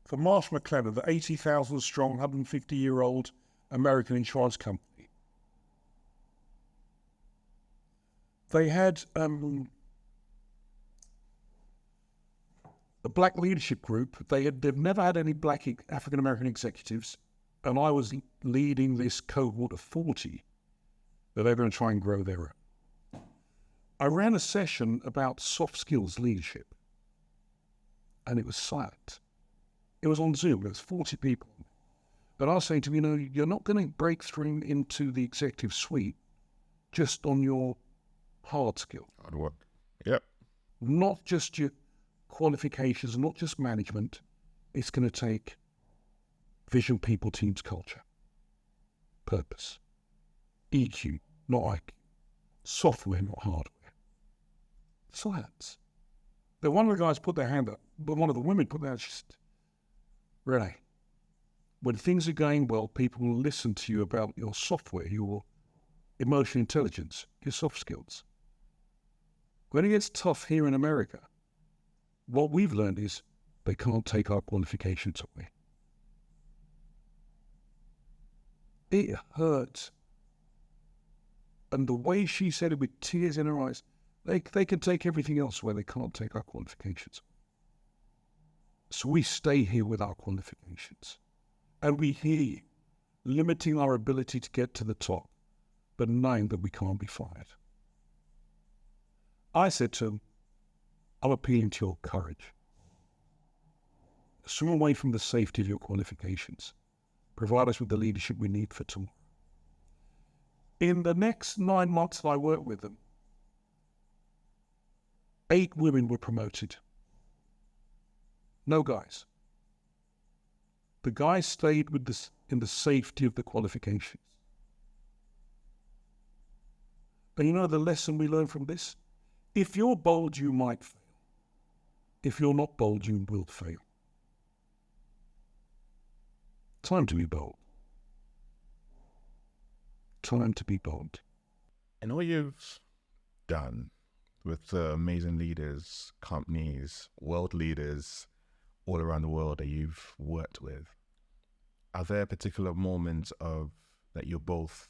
Speaker 1: for Marsh McLennan, the 80,000 strong, 150-year-old American insurance company. They had a black leadership group. They've never had any black African-American executives, and I was leading this cohort of 40 that they're going to try and grow their own. I ran a session about soft skills leadership, and it was silent. It was on Zoom. There was 40 people. But I was saying to them, you know, you're not going to break through into the executive suite just on your hard skill.
Speaker 2: Hard work. Yep.
Speaker 1: Not just your qualifications, not just management. It's going to take vision, people, teams, culture, purpose, EQ, not IQ, software, not hardware. Silence. Then one of the guys put their hand up, but one of the women put their hand up. She said, Rene, when things are going well, people will listen to you about your software, your emotional intelligence, your soft skills. When it gets tough here in America, what we've learned is they can't take our qualifications away. It hurts. And the way she said it with tears in her eyes, they can take everything else away, they can't take our qualifications. So we stay here with our qualifications. And we hear you, limiting our ability to get to the top, but knowing that we can't be fired. I said to him, I'm appealing to your courage. Swim away from the safety of your qualifications. Provide us with the leadership we need for tomorrow. In the next 9 months that I worked with them, 8 women were promoted. No guys. The guys stayed with this in the safety of the qualifications. And you know the lesson we learn from this? If you're bold, you might fail. If you're not bold, you will fail. Time to be bold. Time to be bold.
Speaker 2: And all you've done with the amazing leaders, companies, world leaders all around the world that you've worked with, are there particular moments of that you're both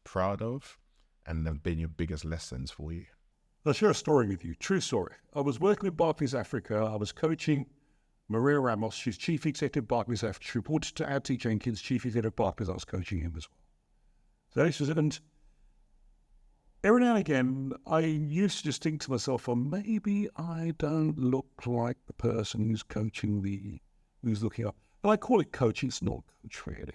Speaker 2: proud of and have been your biggest lessons for you?
Speaker 1: I'll share a story with you, true story. I was working with Barclays Africa. I was coaching Maria Ramos. She's Chief Executive of Barclays Africa. She reported to Ad T. Jenkins, Chief Executive of Barclays. I was coaching him as well. So this was it. And every now and again, I used to just think to myself, well, maybe I don't look like the person who's coaching who's looking up. And I call it coaching. It's not coach really.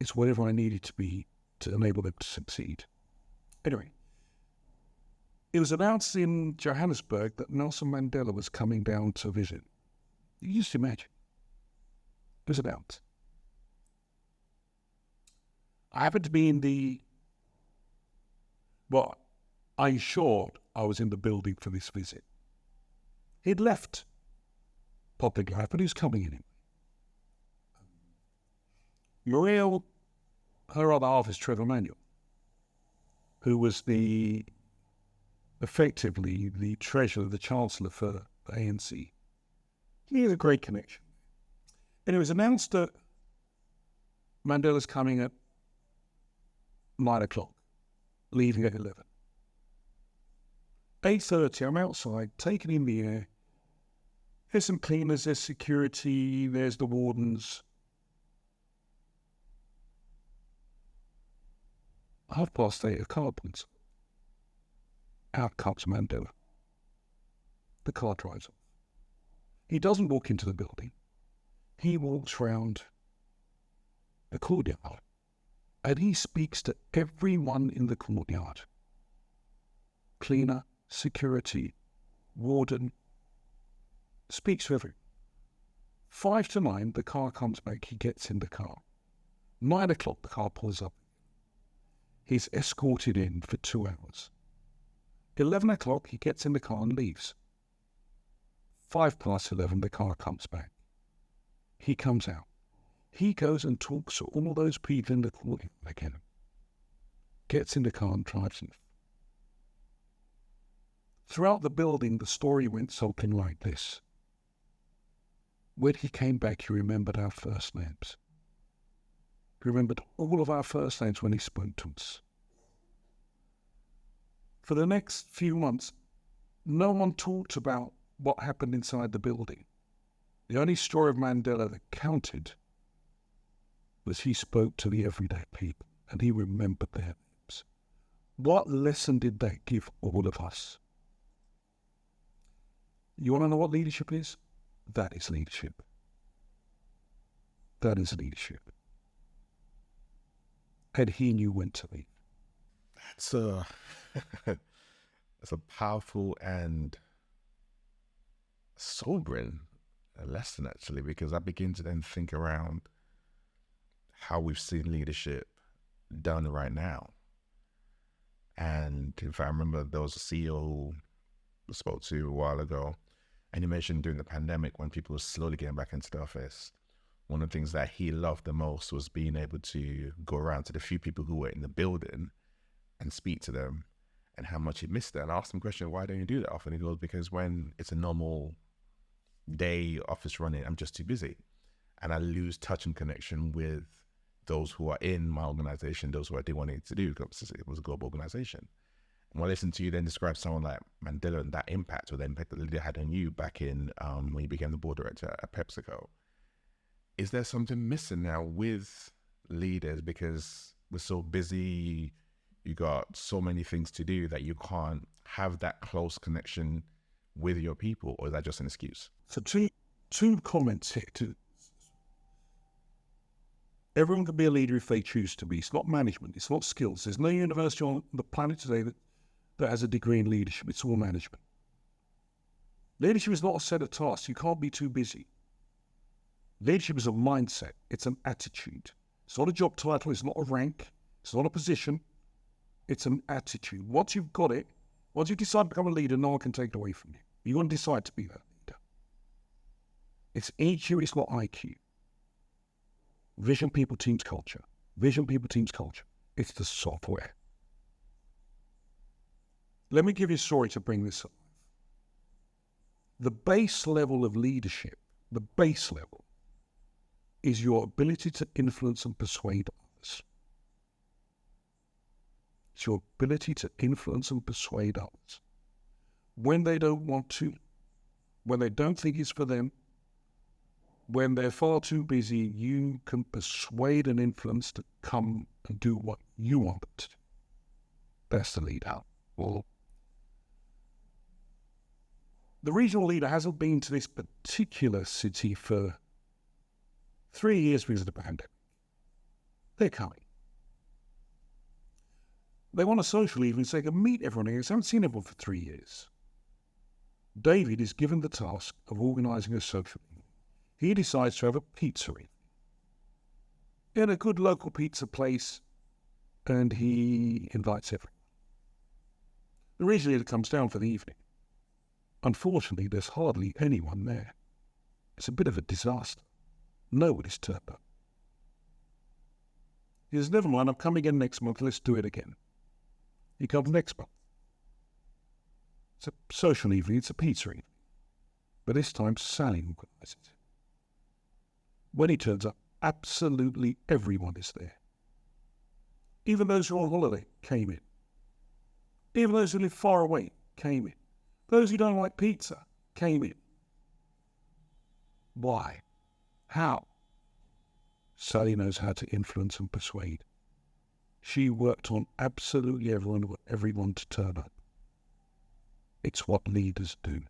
Speaker 1: It's whatever I needed to be to enable them to succeed. Anyway, it was announced in Johannesburg that Nelson Mandela was coming down to visit. You just imagine. It was announced. I happened to be I ensured I was in the building for this visit. He'd left public life, but he was coming in. Maria, her other half is Trevor Manuel, who was effectively the treasurer, the chancellor for the ANC. He had a great connection. And it was announced that Mandela's coming at 9 o'clock, leaving at 11. 8:30, I'm outside, taking in the air. There's some cleaners, there's security, there's the wardens. 8:30, a car pulls up. Out comes Mandela. The car drives off. He doesn't walk into the building. He walks round the courtyard and he speaks to everyone in the courtyard. Cleaner, security, warden, speaks to everyone. 5 to 9, the car comes back, he gets in the car. 9 o'clock, the car pulls up. He's escorted in for 2 hours. 11 o'clock, he gets in the car and leaves. 11:05, the car comes back. He comes out. He goes and talks to all those people in the courtyard again. Gets in the car and drives off. Throughout the building, the story went something like this. When he came back, he remembered our first names. He remembered all of our first names when he spoke to us. For the next few months, no one talked about what happened inside the building. The only story of Mandela that counted was he spoke to the everyday people and he remembered their names. What lesson did that give all of us? You want to know what leadership is? That is leadership. That is leadership. And he knew when to leave.
Speaker 2: That's a powerful and sobering lesson, actually, because I begin to then think around how we've seen leadership done right now. And if I remember, there was a CEO who I spoke to a while ago, and he mentioned during the pandemic when people were slowly getting back into the office, one of the things that he loved the most was being able to go around to the few people who were in the building and speak to them and how much he missed that. And I asked him the question, why don't you do that often? He goes, because when it's a normal day office running, I'm just too busy. And I lose touch and connection with those who are in my organization, those who I did what I needed to do, because it was a global organization. And when I listen to you then describe someone like Mandela and that impact, or the impact that the leader had on you back in when you became the board director at PepsiCo, is there something missing now with leaders because we're so busy, you got so many things to do that you can't have that close connection with your people, or is that just an excuse?
Speaker 1: So two comments here. Everyone can be a leader if they choose to be. It's not management. It's not skills. There's no university on the planet today that has a degree in leadership. It's all management. Leadership is not a set of tasks. You can't be too busy. Leadership is a mindset. It's an attitude. It's not a job title. It's not a rank. It's not a position. It's an attitude. Once you've got it, once you decide to become a leader, no one can take it away from you. You're going to decide to be that leader. It's EQ, it's not IQ. Vision, people, teams, culture. Vision, people, teams, culture. It's the software. Let me give you a story to bring this up. The base level of leadership, the base level, is your ability to influence and persuade others. It's your ability to influence and persuade others. When they don't want to, when they don't think it's for them, when they're far too busy, you can persuade and influence to come and do what you want them to do. That's the leader. Well, the regional leader hasn't been to this particular city for 3 years because of the pandemic. They're coming. They want a social evening so they can meet everyone else. They haven't seen everyone for 3 years. David is given the task of organising a social evening. He decides to have a pizza evening in a good local pizza place, and he invites everyone. The regional leader comes down for the evening. Unfortunately, there's hardly anyone there. It's a bit of a disaster. Nobody's turned up. He says, never mind, I'm coming again next month, let's do it again. He comes next month. It's a social evening, it's a pizza evening. But this time, Sally organises it. When he turns up, absolutely everyone is there. Even those who are on holiday came in. Even those who live far away came in. Those who don't like pizza came in. Why? How? Sally knows how to influence and persuade. She worked on absolutely everyone to turn up. It's what leaders do.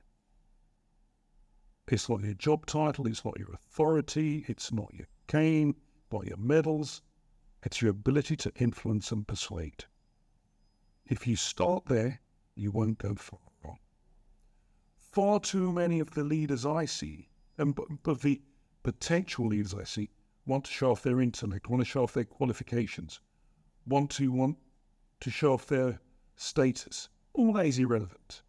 Speaker 1: It's not your job title, it's not your authority, it's not your cane, not your medals. It's your ability to influence and persuade. If you start there, you won't go far wrong. Far too many of the leaders I see, and but the potential leaders I see, want to show off their intellect, want to show off their qualifications, want to show off their status. All that is irrelevant.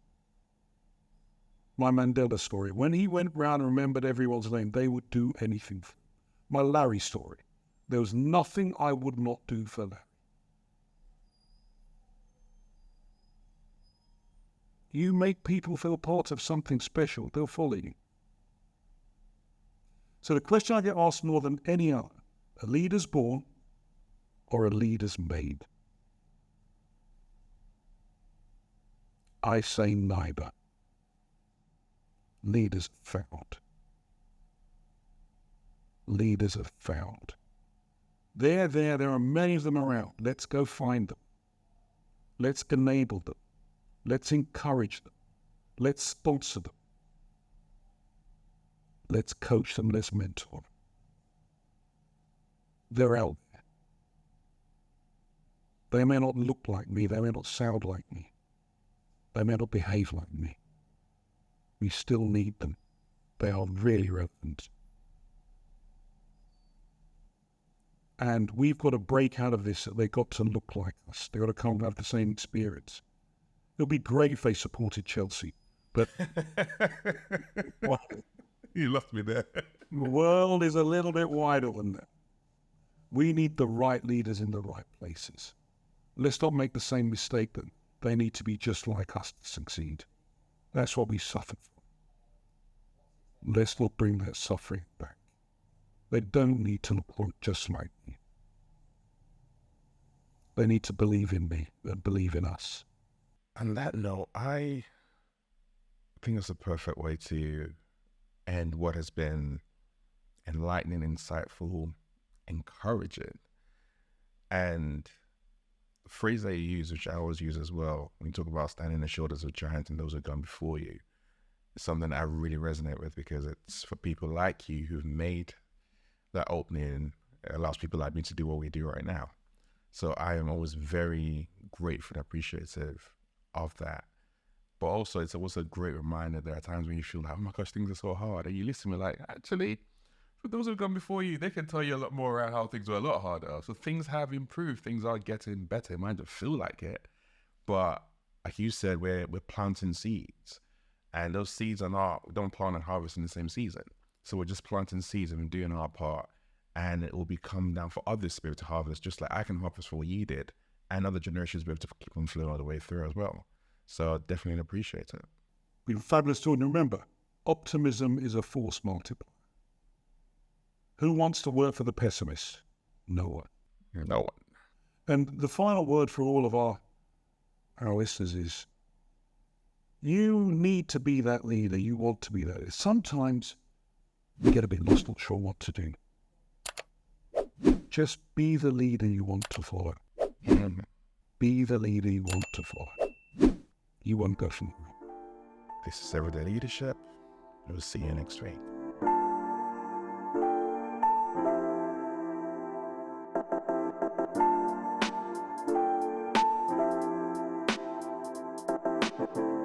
Speaker 1: My Mandela story, when he went round and remembered everyone's name, they would do anything for him. My Larry story, there was nothing I would not do for Larry. You make people feel part of something special, they'll follow you. So the question I get asked more than any other, a leader's born or a leader's made? I say neither. Leaders are found. Leaders are found. There are many of them around. Let's go find them. Let's enable them. Let's encourage them. Let's sponsor them. Let's coach them. Let's mentor them. They're out there. They may not look like me. They may not sound like me. They may not behave like me. We still need them. They are really relevant. And we've got to break out of this that they've got to look like us. They've got to come and have the same experience. It would be great if they supported Chelsea, but well,
Speaker 2: You lost me there.
Speaker 1: the world is a little bit wider than that. We need the right leaders in the right places. Let's not make the same mistake that they need to be just like us to succeed. That's what we suffered from. Let's not bring that suffering back. They don't need to look just like me. They need to believe in me and believe in us.
Speaker 2: On that note, I think it's a perfect way to end what has been enlightening, insightful, encouraging. And the phrase that you use, which I always use as well, when you talk about standing on the shoulders of giants and those who have gone before you, is something I really resonate with, because it's for people like you who've made that opening. It allows people like me to do what we do right now. So I am always very grateful and appreciative of that. But also, it's also a great reminder. There are times when you feel like, oh my gosh, things are so hard. And you listen to me like, actually, for those who've gone before you, they can tell you a lot more around how things were a lot harder. So things have improved. Things are getting better. It might not feel like it. But like you said, we're planting seeds. And those seeds we don't plant and harvest in the same season. So we're just planting seeds and doing our part. And it will become down for others to be able to harvest, just like I can harvest for what you did. And other generations will be able to keep on flowing all the way through as well. So definitely appreciate it.
Speaker 1: We're fabulous to remember. Optimism is a force multiplier. Who wants to work for the pessimist? No one.
Speaker 2: No one.
Speaker 1: And the final word for all of our listeners is, you need to be that leader. You want to be that leader. Sometimes we get a bit lost, not sure what to do. Just be the leader you want to follow. Be the leader you want to follow. You won't go from there.
Speaker 2: This is Everyday Leadership. We'll see you next week.
Speaker 1: Thank you.